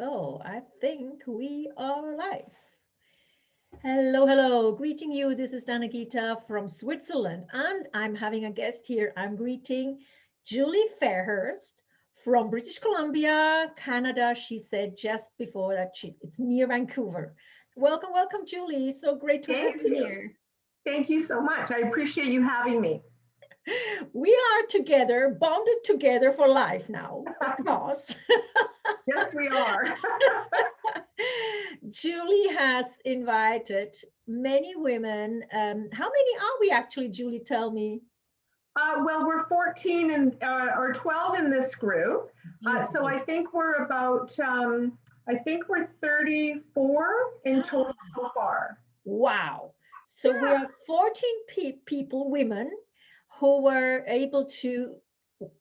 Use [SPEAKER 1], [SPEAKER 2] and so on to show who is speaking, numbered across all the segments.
[SPEAKER 1] So I think we are live. Hello, hello. Greeting you. This is Dana Gita from Switzerland, and I'm having a guest here. I'm greeting Julie Fairhurst from British Columbia, Canada. She said just before that it's near Vancouver. Welcome, welcome, Julie. So great to have
[SPEAKER 2] Thank
[SPEAKER 1] you
[SPEAKER 2] you.
[SPEAKER 1] here.
[SPEAKER 2] Thank you so much. I appreciate you having me.
[SPEAKER 1] We are together, bonded together for life now, because
[SPEAKER 2] Yes, we are.
[SPEAKER 1] Julie has invited many women. How many are we actually, Julie? Tell me.
[SPEAKER 2] Well, we're 14 and or 12 in this group. So
[SPEAKER 1] Beautiful.
[SPEAKER 2] I think we're about, I think we're 34 in total so far.
[SPEAKER 1] Wow. So we
[SPEAKER 2] Yeah.
[SPEAKER 1] are 14 people, women, who were able to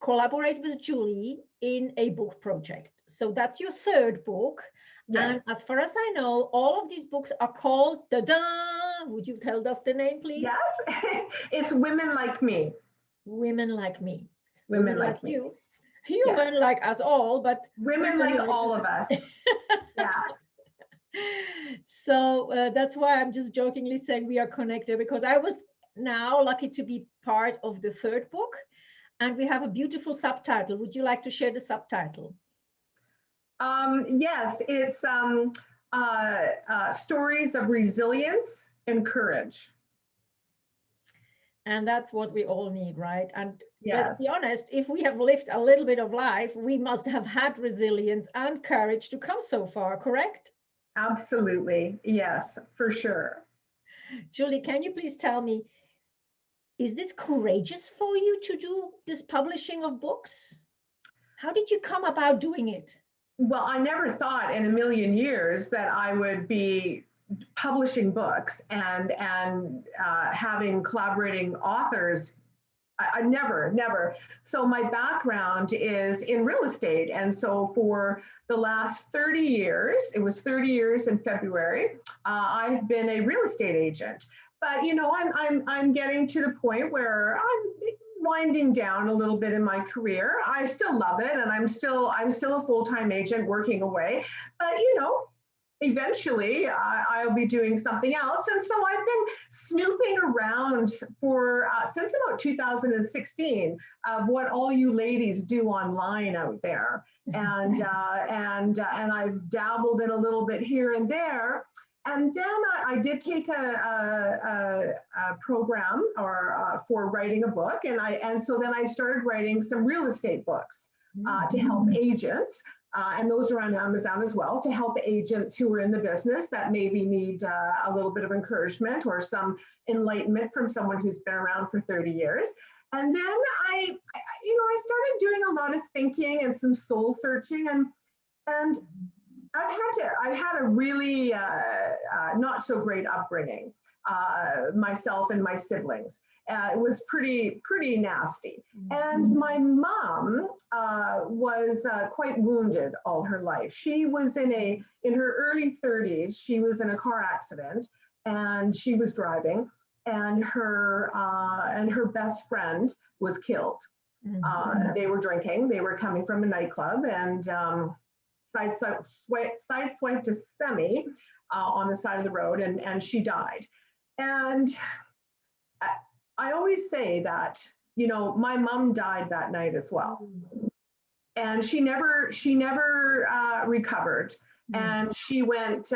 [SPEAKER 1] collaborate with Julie in a book project. So that's your third book. And
[SPEAKER 2] Yes.
[SPEAKER 1] as far as I know, all of these books are called, da-da, would you tell us the name, please?
[SPEAKER 2] Yes. It's women like me.
[SPEAKER 1] Women like me, women
[SPEAKER 2] Women
[SPEAKER 1] like
[SPEAKER 2] like me.
[SPEAKER 1] you,
[SPEAKER 2] Yes.
[SPEAKER 1] human like us all, but
[SPEAKER 2] Women
[SPEAKER 1] women
[SPEAKER 2] like
[SPEAKER 1] like.
[SPEAKER 2] all of us. Yeah.
[SPEAKER 1] So that's why I'm just jokingly saying we are connected, because I was now lucky to be part of the third book, and we have a beautiful subtitle. Would you like to share the subtitle?
[SPEAKER 2] Yes, it's stories of resilience and courage.
[SPEAKER 1] And that's what we all need, right? And let's be
[SPEAKER 2] Yes.
[SPEAKER 1] honest, if we have lived a little bit of life, we must have had resilience and courage to come so far, correct?
[SPEAKER 2] Absolutely. Yes, for sure.
[SPEAKER 1] Julie, can you please tell me, is this courageous for you to do this publishing of books? How did you come about doing it?
[SPEAKER 2] Well, I never thought in a million years that I would be publishing books and having collaborating authors. I never. So my background is in real estate, and so for the last 30 years, it was 30 years in February. I've been a real estate agent, but I'm getting to the point where I'm winding down a little bit in my career. I still love it, and I'm still a full-time agent working away, but eventually I'll be doing something else. And so I've been snooping around for since about 2016 of what all you ladies do online out there, and I've dabbled in a little bit here and there. And then I did take a program for writing a book, and so then I started writing some real estate books to help agents, and those are on Amazon as well, to help agents who are in the business that maybe need a little bit of encouragement or some enlightenment from someone who's been around for 30 years. And then I started doing a lot of thinking and some soul searching, and I've had a really not so great upbringing, myself and my siblings. It was pretty nasty. And my mom was quite wounded all her life. She was in her early 30s. She was in a car accident, and she was driving, and her best friend was killed. They were drinking. They were coming from a nightclub, and sideswiped a semi on the side of the road, and she died. And I always say that, my mom died that night as well, and she never recovered, and she went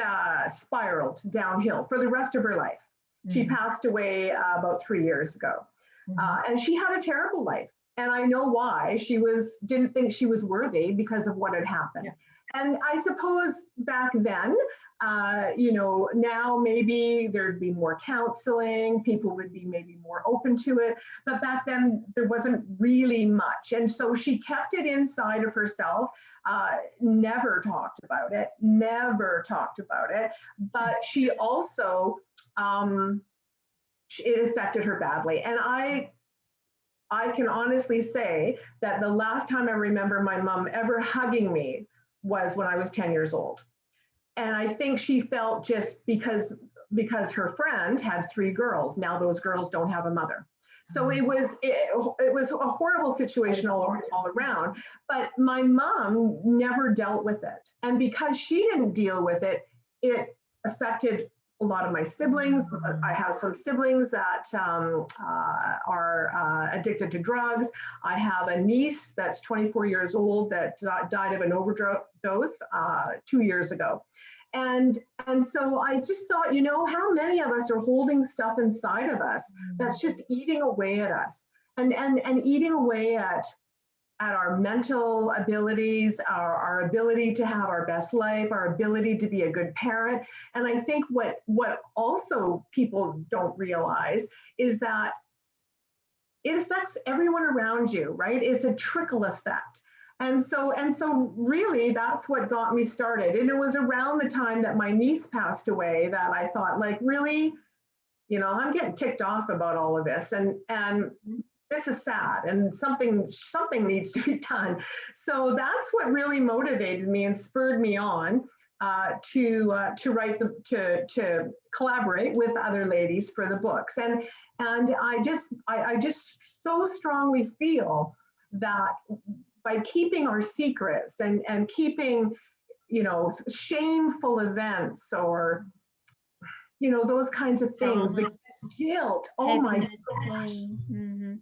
[SPEAKER 2] spiraled downhill for the rest of her life. She passed away about 3 years ago, and she had a terrible life. And I know why. She didn't think she was worthy because of what had happened. And I suppose back then, now maybe there'd be more counseling, people would be maybe more open to it. But back then, there wasn't really much. And so she kept it inside of herself, never talked about it. But she also, it affected her badly. And I can honestly say that the last time I remember my mom ever hugging me was when I was 10 years old. And I think she felt just because her friend had 3 girls, now those girls don't have a mother. So it was a horrible situation all around. But my mom never dealt with it, and because she didn't deal with it, it affected a lot of my siblings. I have some siblings that are addicted to drugs. I have a niece that's 24 years old that died of an overdose 2 years ago. And and so I just thought, how many of us are holding stuff inside of us that's just eating away at us, and eating away at our mental abilities, our ability to have our best life, our ability to be a good parent. And I think what also people don't realize is that it affects everyone around you, right? It's a trickle effect. And so really that's what got me started. And it was around the time that my niece passed away that I thought, like, really, I'm getting ticked off about all of this. And this is sad, and something needs to be done. So that's what really motivated me and spurred me on to write to collaborate with other ladies for the books. And I just so strongly feel that by keeping our secrets and keeping, shameful events, or those kinds of things, the guilt, oh my gosh.
[SPEAKER 1] Mm-hmm.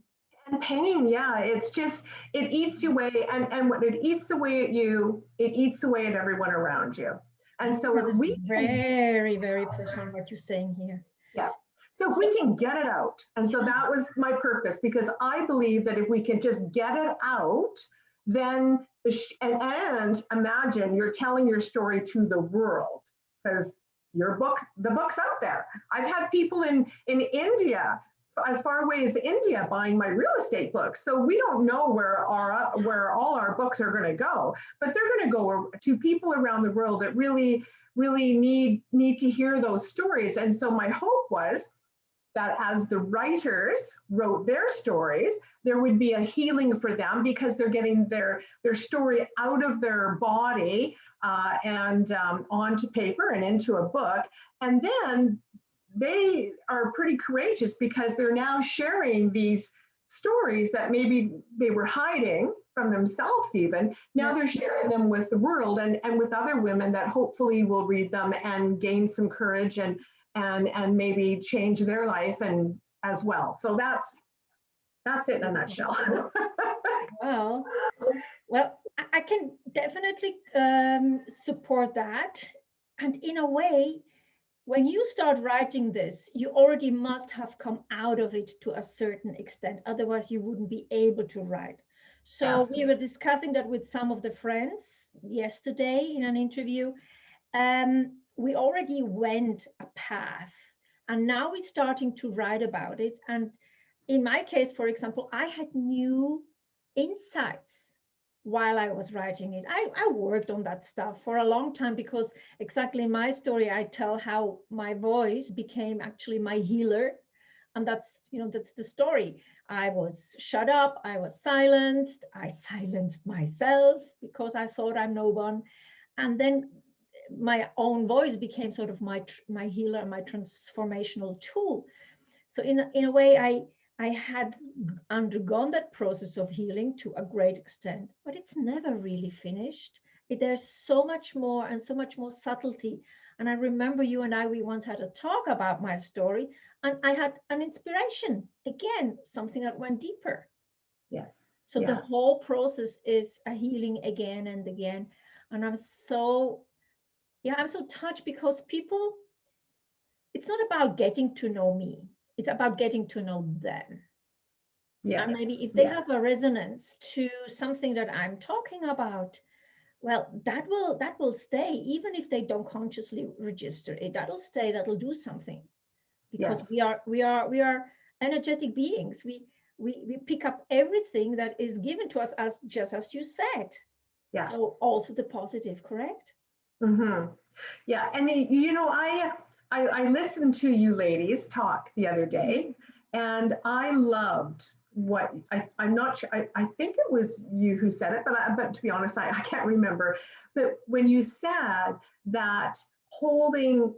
[SPEAKER 2] And pain, yeah, it's just, it eats you away, and when it eats away at you, it eats away at everyone around you. And so
[SPEAKER 1] That
[SPEAKER 2] if
[SPEAKER 1] is
[SPEAKER 2] we
[SPEAKER 1] very, very personal what you're saying here.
[SPEAKER 2] yeah, so if we can get it out, and so that was my purpose, because I believe that if we can just get it out, then and imagine you're telling your story to the world, because the book's out there. I've had people in India, as far away as India, buying my real estate books. So we don't know where all our books are going to go, but they're going to go to people around the world that really need to hear those stories. And so my hope was that as the writers wrote their stories, there would be a healing for them, because they're getting their story out of their body and onto paper and into a book. And then they are pretty courageous, because they're now sharing these stories that maybe they were hiding from themselves even. Now they're sharing them with the world, and with other women that hopefully will read them and gain some courage and maybe change their life and as well. So that's it in a nutshell.
[SPEAKER 1] Well, I can definitely support that. And in a way, when you start writing this, you already must have come out of it to a certain extent. Otherwise, you wouldn't be able to write. So
[SPEAKER 2] Absolutely.
[SPEAKER 1] we were discussing that with some of the friends yesterday in an interview. We already went a path, and now we're starting to write about it. And in my case, for example, I had new insights while I was writing it. I worked on that stuff for a long time, because exactly in my story, I tell how my voice became actually my healer. And that's the story. I was shut up, I was silenced, I silenced myself because I thought I'm no one. And then my own voice became sort of my healer, my transformational tool. So in a way, I had undergone that process of healing to a great extent, but it's never really finished. There's so much more, and so much more subtlety. And I remember you and I, we once had a talk about my story, and I had an inspiration, again, something that went deeper.
[SPEAKER 2] Yes.
[SPEAKER 1] So the
[SPEAKER 2] Yeah.
[SPEAKER 1] whole process is a healing again and again. And I'm so touched, because people, it's not about getting to know me, it's about getting to know them. And maybe
[SPEAKER 2] Yes.
[SPEAKER 1] if they
[SPEAKER 2] Yeah.
[SPEAKER 1] have a resonance to something that I'm talking about, well, that will stay, even if they don't consciously register it. That'll stay, that'll do something, because
[SPEAKER 2] Yes.
[SPEAKER 1] we are energetic beings. We pick up everything that is given to us, as just as you said.
[SPEAKER 2] Yeah.
[SPEAKER 1] So also the positive, correct?
[SPEAKER 2] Mm-hmm. Yeah. And I listened to you ladies talk the other day, and I loved what I'm not sure. I think it was you who said it, but to be honest, I can't remember. But when you said that holding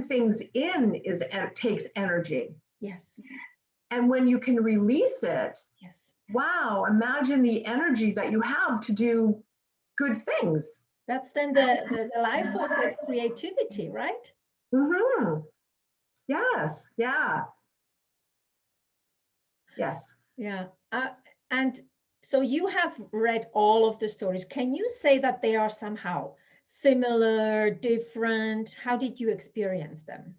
[SPEAKER 2] things in takes energy.
[SPEAKER 1] Yes.
[SPEAKER 2] And when you can release it,
[SPEAKER 1] Yes.
[SPEAKER 2] wow, imagine the energy that you have to do good things.
[SPEAKER 1] That's then the life force of creativity, right?
[SPEAKER 2] Mm-hmm. Yes. Yeah. Yes.
[SPEAKER 1] Yeah. And so you have read all of the stories. Can you say that they are somehow similar, different? How did you experience them?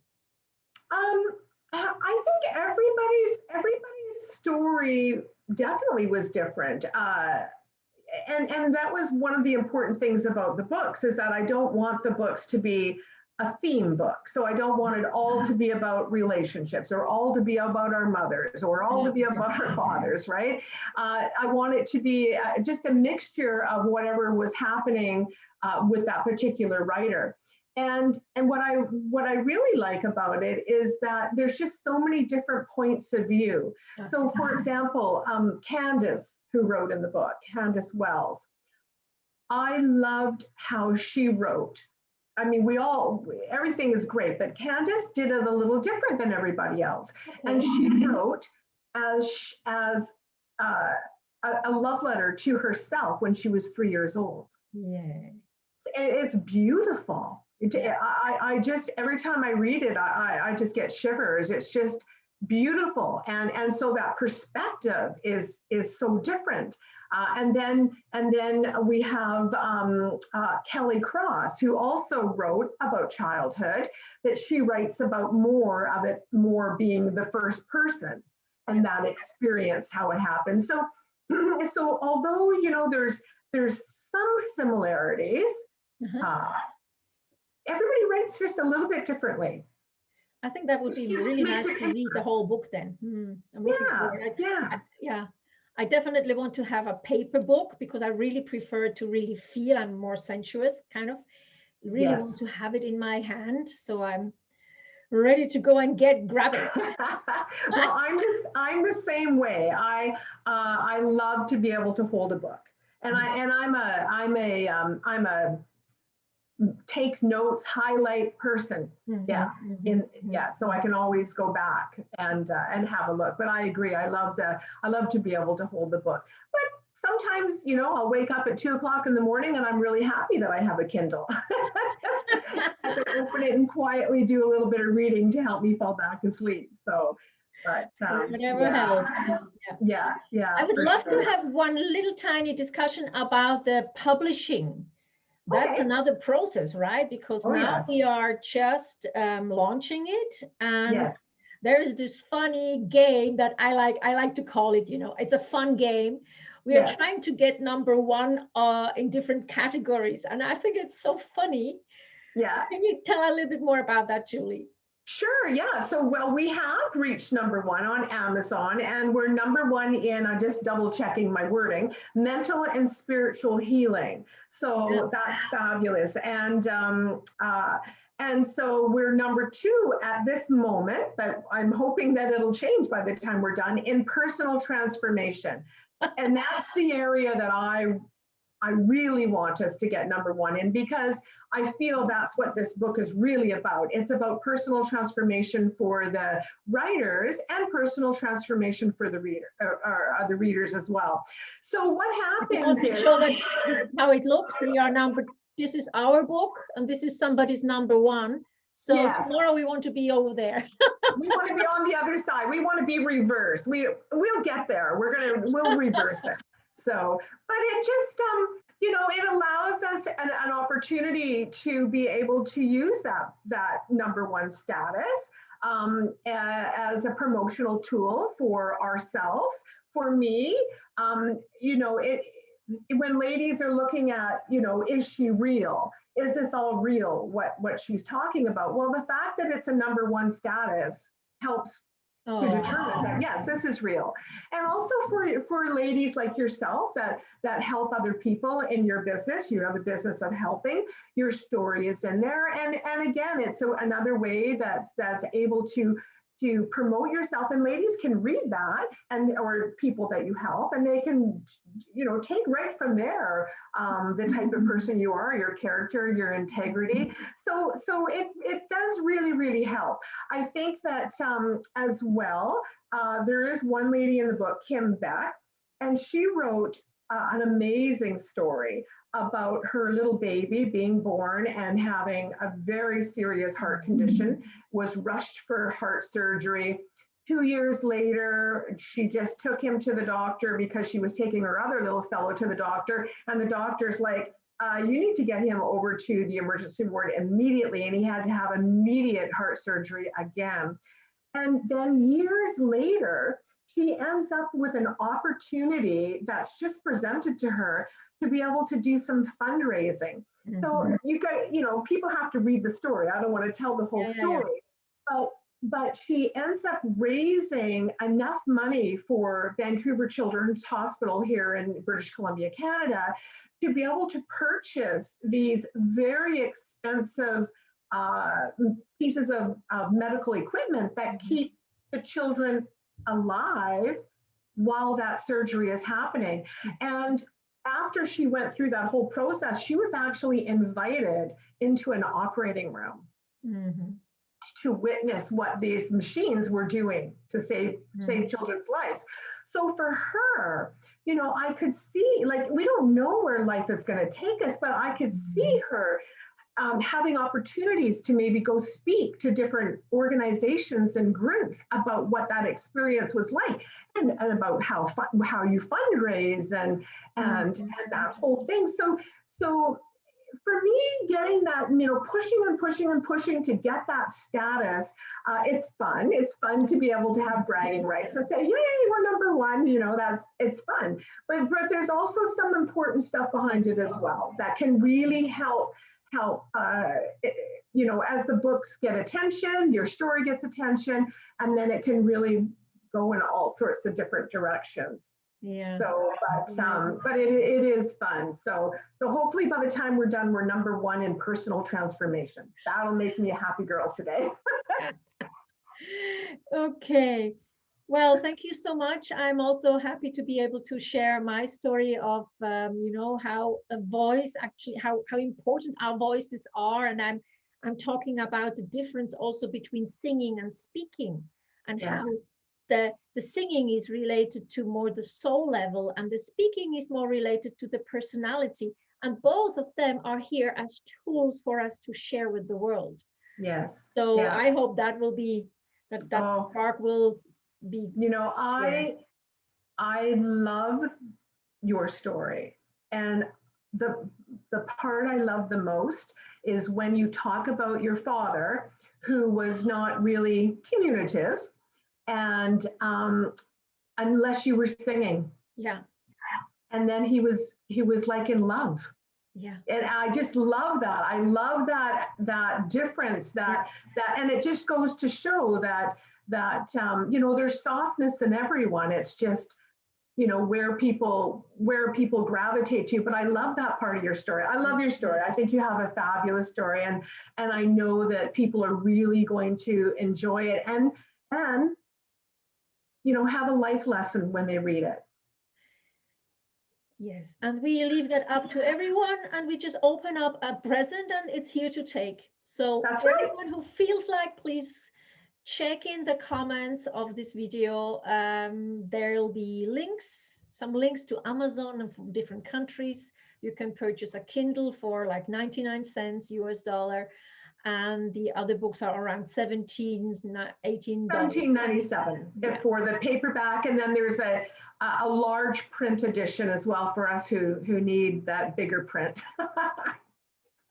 [SPEAKER 2] Um, I think everybody's story definitely was different. And that was one of the important things about the books, is that I don't want the books to be a theme book. So I don't want it all to be about relationships, or all to be about our mothers, or all to be about our fathers, right? I want it to be just a mixture of whatever was happening with that particular writer. And what I really like about it is that there's just so many different points of view. So, for example, Candace, who wrote in the book, Candace Wells, I loved how she wrote. I mean, everything is great, but Candace did it a little different than everybody else. And she wrote as a love letter to herself when she was 3 years old.
[SPEAKER 1] Yeah.
[SPEAKER 2] It's beautiful.
[SPEAKER 1] Yeah.
[SPEAKER 2] I just, every time I read it, I just get shivers. It's just beautiful. And so that perspective is so different. And then we have Kelly Cross, who also wrote about childhood, that she writes about more of it, more being the first person and that experience, how it happens. So, so although, there's some similarities,
[SPEAKER 1] Uh-huh.
[SPEAKER 2] uh, everybody writes just a little bit differently.
[SPEAKER 1] I think that would
[SPEAKER 2] Which
[SPEAKER 1] be really
[SPEAKER 2] makes
[SPEAKER 1] nice
[SPEAKER 2] it
[SPEAKER 1] to read the
[SPEAKER 2] interesting.
[SPEAKER 1] whole book then. I'm looking
[SPEAKER 2] Yeah,
[SPEAKER 1] forward.
[SPEAKER 2] yeah,
[SPEAKER 1] Yeah, I definitely want to have a paper book because I really prefer to really feel. I'm more sensuous, kind of. Really want
[SPEAKER 2] yes.
[SPEAKER 1] to have it in my hand, so I'm ready to go and grab it.
[SPEAKER 2] Well, I'm the same way. I love to be able to hold a book, and I'm a take notes, highlight person. Yeah, so I can always go back and have a look. But I agree. I love to be able to hold the book. But sometimes, I'll wake up at 2 o'clock in the morning and I'm really happy that I have a Kindle. I can open it and quietly do a little bit of reading to help me fall back asleep. So, but
[SPEAKER 1] Whatever helps.
[SPEAKER 2] yeah,
[SPEAKER 1] I would
[SPEAKER 2] for
[SPEAKER 1] love to
[SPEAKER 2] sure.
[SPEAKER 1] have one little tiny discussion about the publishing. That's
[SPEAKER 2] Okay.
[SPEAKER 1] another process, right? Because
[SPEAKER 2] Oh,
[SPEAKER 1] now
[SPEAKER 2] yes.
[SPEAKER 1] we are just launching it, and
[SPEAKER 2] Yes.
[SPEAKER 1] there is this funny game that I like to call it. It's a fun game. We are
[SPEAKER 2] Yes.
[SPEAKER 1] trying to get number one in different categories, and I think it's so funny.
[SPEAKER 2] Yeah.
[SPEAKER 1] Can you tell a little bit more about that, Julie?
[SPEAKER 2] Sure, yeah. So, well, we have reached number one on Amazon, and we're number one in, I'm just double checking my wording, mental and spiritual healing. So that's fabulous. And so we're number two at this moment, but I'm hoping that it'll change by the time we're done, in personal transformation. And that's the area that I really want us to get number one in, because I feel that's what this book is really about. It's about personal transformation for the writers and personal transformation for the reader, or the readers as well. So what happens is,
[SPEAKER 1] show that how it looks. This is our book, and this is somebody's number one. So
[SPEAKER 2] yes,
[SPEAKER 1] tomorrow we want to be over there.
[SPEAKER 2] we want to be on the other side. We want to be reversed. We'll get there. We'll reverse it. So, but it just it allows us an opportunity to be able to use that number one status as a promotional tool for ourselves. For me, when ladies are looking at, is she real? Is this all real? What she's talking about? Well, the fact that it's a number one status helps to determine that, yes, this is real. And also for ladies like yourself that help other people in your business. You have a business of helping. Your story is in there, and again, it's another way that's able to promote yourself, and ladies can read that, and or people that you help, and they can, you know, take right from there the type of person you are, your character, your integrity. So it does really, really help. I think that as well, there is one lady in the book, Kim Beck, and she wrote an amazing story about her little baby being born and having a very serious heart condition, was rushed for heart surgery. 2 years later, she just took him to the doctor because she was taking her other little fellow to the doctor. And the doctor's like, you need to get him over to the emergency ward immediately. And he had to have immediate heart surgery again. And then years later, she ends up with an opportunity that's just presented to her to be able to do some fundraising. So you got, you know, people have to read the story. I don't want to tell the whole story, but she ends up raising enough money for Vancouver Children's Hospital here in British Columbia, Canada, to be able to purchase these very expensive pieces of medical equipment that keep the children alive while that surgery is happening. And after she went through that whole process, she was actually invited into an operating room to witness what these machines were doing to save children's lives. So for her, you know, I could see, like, we don't know where life is going to take us, but I could see her having opportunities to maybe go speak to different organizations and groups about what that experience was like, and about how you fundraise and that whole thing. So for me, getting that, you know, pushing and pushing and pushing to get that status, it's fun. It's fun to be able to have bragging rights and say, yay, we're number one, you know, it's fun. But there's also some important stuff behind it as well that can really help, you know, as the books get attention, your story gets attention, and then it can really go in all sorts of different directions. So, but it is fun. So hopefully by the time we're done, we're number one in personal transformation. That'll make me a happy girl today.
[SPEAKER 1] Okay. Well, thank you so much. I'm also happy to be able to share my story of, you know, how a voice actually, how important our voices are. And I'm talking about the difference also between singing and speaking, and how the singing is related to more the soul level, and the speaking is more related to the personality. And both of them are here as tools for us to share with the world.
[SPEAKER 2] Yes.
[SPEAKER 1] So I hope that will be, that spark will be.
[SPEAKER 2] You know, I love your story. And the part I love the most is when you talk about your father, who was not really communicative, and unless you were singing. And then he was like in love. And I just love that. I love that difference, and it just goes to show that you know, there's softness in everyone. It's just, you know, where people gravitate to. But I love that part of your story. I love your story. I think you have a fabulous story, and I know that people are really going to enjoy it, and you know, have a life lesson when they read it.
[SPEAKER 1] Yes, and we leave that up to everyone, and we just open up a present, and it's here to take. So
[SPEAKER 2] that's right.
[SPEAKER 1] Anyone who feels like, please check in the comments of this video. There'll be some links to Amazon and from different countries. You can purchase a Kindle for like 99 cents US dollar. And the other books are around $17, $18.
[SPEAKER 2] $17.97 for the paperback, and then there's a large print edition as well for us who need that bigger print.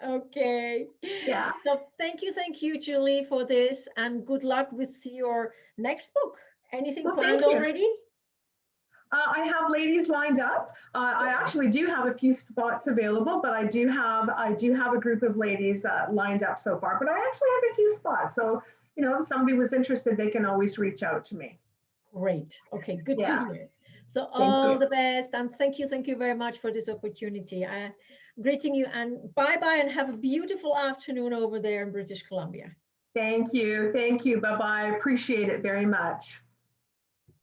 [SPEAKER 1] Okay.
[SPEAKER 2] Yeah.
[SPEAKER 1] So thank you, Julie, for this, and good luck with your next book. Anything planned already?
[SPEAKER 2] I have ladies lined up. I actually do have a few spots available, but I do have a group of ladies lined up so far. But I actually have a few spots, so you know, if somebody was interested, they can always reach out to me.
[SPEAKER 1] Great. Okay, good to hear. So all the best, and thank you very much for this opportunity. Greeting you, and bye-bye, and have a beautiful afternoon over there in British Columbia.
[SPEAKER 2] Thank you. Thank you. Bye-bye. Appreciate it very much.